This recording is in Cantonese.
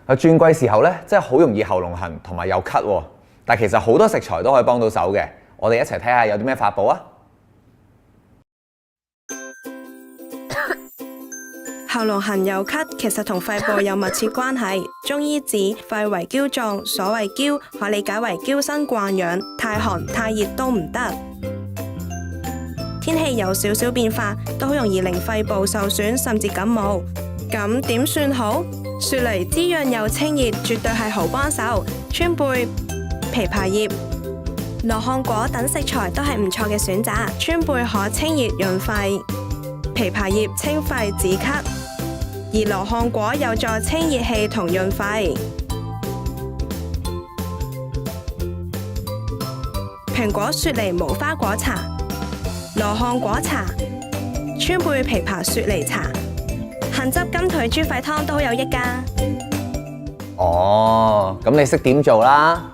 轉季時候咧，真係好容易喉嚨痕同埋有咳喎。但其實好多食材都可以幫到手嘅，我哋一齊睇下有啲咩法寶啊！喉嚨痕有咳，其實同肺部有密切關係。中醫指肺為嬌臟，所謂嬌可理解為嬌生慣養，太寒太熱都唔得。天氣有少少變化，都好容易令肺部受損，甚至感冒。咁點算好？雪梨滋潤又清熱，絕對係好幫手。川貝、枇杷葉、羅漢果等食材都係唔錯嘅選擇。川貝可清熱潤肺，枇杷葉清肺止咳，而羅漢果有助清熱氣同潤肺。蘋果雪梨無花果茶、羅漢果茶、川貝枇杷雪梨茶、杏汁金腿豬肺湯都好有益㗎。哦，咁你識點做啦？